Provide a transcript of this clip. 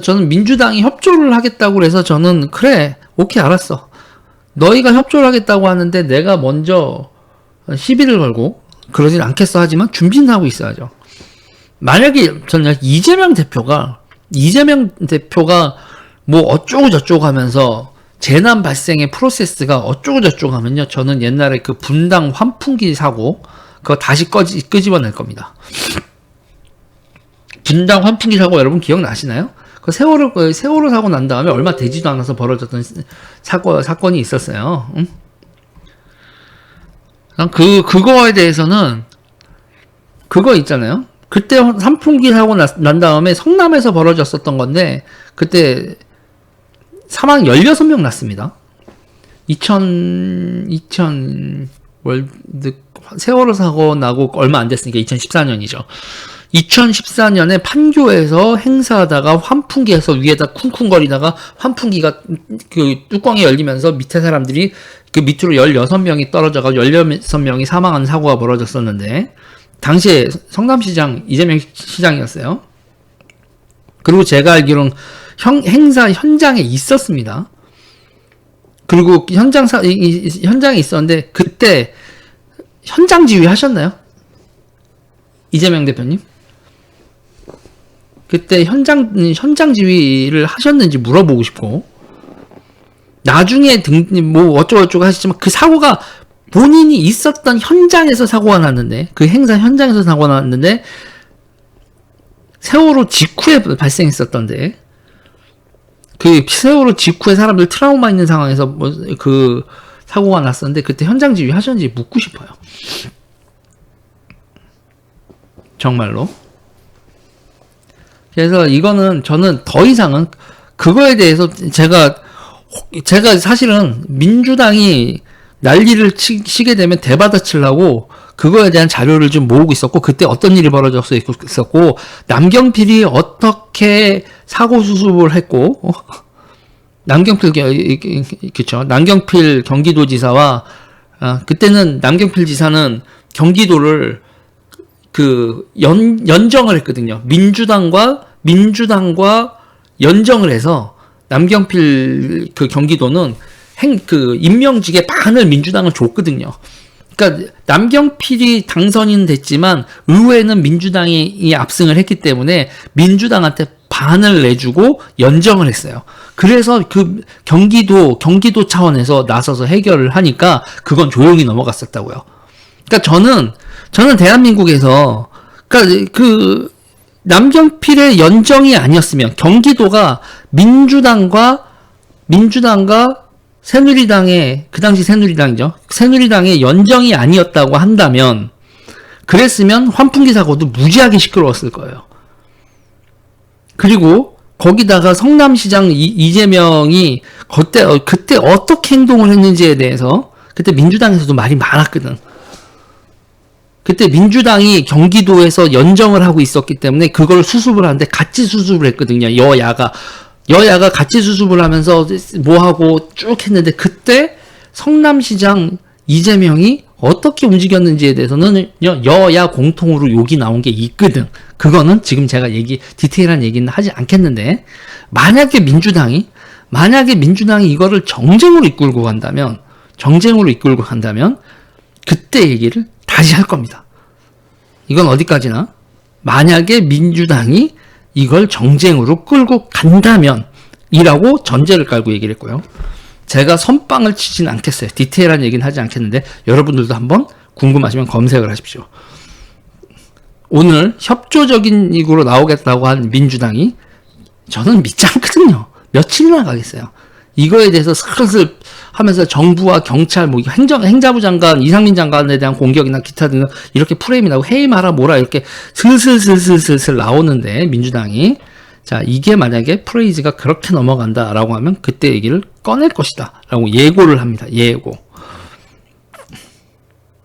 저는 민주당이 협조를 하겠다고 해서 저는 그래 오케이 알았어. 너희가 협조를 하겠다고 하는데 내가 먼저 시비를 걸고 그러진 않겠어 하지만 준비는 하고 있어야죠. 만약에 저는 이재명 대표가 뭐 어쩌고 저쩌고 하면서 재난 발생의 프로세스가 어쩌고 저쩌고 하면요. 저는 옛날에 그 분당 환풍기 사고 그거 다시 끄집어낼 겁니다. 분당 환풍기 사고 여러분 기억나시나요? 그 세월호 사고 난 다음에 얼마 되지도 않아서 벌어졌던 사건이 있었어요. 응? 그거에 대해서는 그거 있잖아요. 그때 환풍기 사고 난 다음에 성남에서 벌어졌었던 건데 그때 사망 16명 났습니다. 2000 월드 세월호 사고 나고 얼마 안 됐으니까 2014년이죠. 2014년에 판교에서 행사하다가 환풍기에서 위에다 쿵쿵거리다가 환풍기가 그 뚜껑이 열리면서 밑에 사람들이 그 밑으로 16명이 떨어져가지고 16명이 사망한 사고가 벌어졌었는데 당시에 성남시장 이재명 시장이었어요. 그리고 제가 알기로는 행사 현장에 있었습니다. 그리고 현장에 있었는데 그때 현장 지휘 하셨나요? 이재명 대표님? 그때 현장 지휘를 하셨는지 물어보고 싶고, 나중에 뭐 어쩌고저쩌고 하시지만 그 사고가 본인이 있었던 현장에서 사고가 났는데, 그 행사 현장에서 사고가 났는데, 세월호 직후에 발생했었던데, 그 세월호 직후에 사람들 트라우마 있는 상황에서 뭐 그 사고가 났었는데, 그때 현장 지휘 하셨는지 묻고 싶어요. 정말로. 그래서 이거는 저는 더 이상은 그거에 대해서 제가 사실은 민주당이 난리를 치게 되면 대받아치려고 그거에 대한 자료를 좀 모으고 있었고, 그때 어떤 일이 벌어졌었고, 남경필이 어떻게 사고 수습을 했고, 그쵸. 남경필 경기도지사와, 그때는 남경필 지사는 경기도를 연정을 했거든요. 민주당과 연정을 해서 남경필 그 경기도는 임명직의 반을 민주당을 줬거든요. 그러니까 남경필이 당선인 됐지만 의회는 민주당이 압승을 했기 때문에 민주당한테 반을 내주고 연정을 했어요. 그래서 그 경기도 차원에서 나서서 해결을 하니까 그건 조용히 넘어갔었다고요. 그러니까 저는 대한민국에서 그러니까 그 남경필의 연정이 아니었으면 경기도가 민주당과 새누리당의 그 당시 새누리당이죠. 새누리당의 연정이 아니었다고 한다면 그랬으면 환풍기 사고도 무지하게 시끄러웠을 거예요. 그리고 거기다가 성남시장 이재명이 그때 어떻게 행동을 했는지에 대해서 그때 민주당에서도 말이 많았거든. 그때 민주당이 경기도에서 연정을 하고 있었기 때문에 그걸 수습을 하는데 같이 수습을 했거든요. 여야가 같이 수습을 하면서 뭐하고 쭉 했는데 그때 성남시장 이재명이 어떻게 움직였는지에 대해서는 여야 공통으로 욕이 나온 게 있거든. 그거는 지금 제가 디테일한 얘기는 하지 않겠는데, 만약에 민주당이 이거를 정쟁으로 이끌고 간다면 그때 얘기를 다시 할 겁니다. 이건 어디까지나 만약에 민주당이 이걸 정쟁으로 끌고 간다면 이라고 전제를 깔고 얘기를 했고요. 제가 선빵을 치진 않겠어요. 디테일한 얘기는 하지 않겠는데 여러분들도 한번 궁금하시면 검색을 하십시오. 오늘 협조적인 이구로 나오겠다고 한 민주당이 저는 믿지 않거든요. 며칠이나 가겠어요. 이거에 대해서 슬슬 하면서 정부와 경찰, 뭐 행자부 장관, 이상민 장관에 대한 공격이나 기타 등 이렇게 프레임이 나고 해임하라 뭐라 이렇게 슬슬 나오는데 민주당이 자 이게 만약에 프레이즈가 그렇게 넘어간다라고 하면 그때 얘기를 꺼낼 것이다 라고 예고를 합니다. 예고.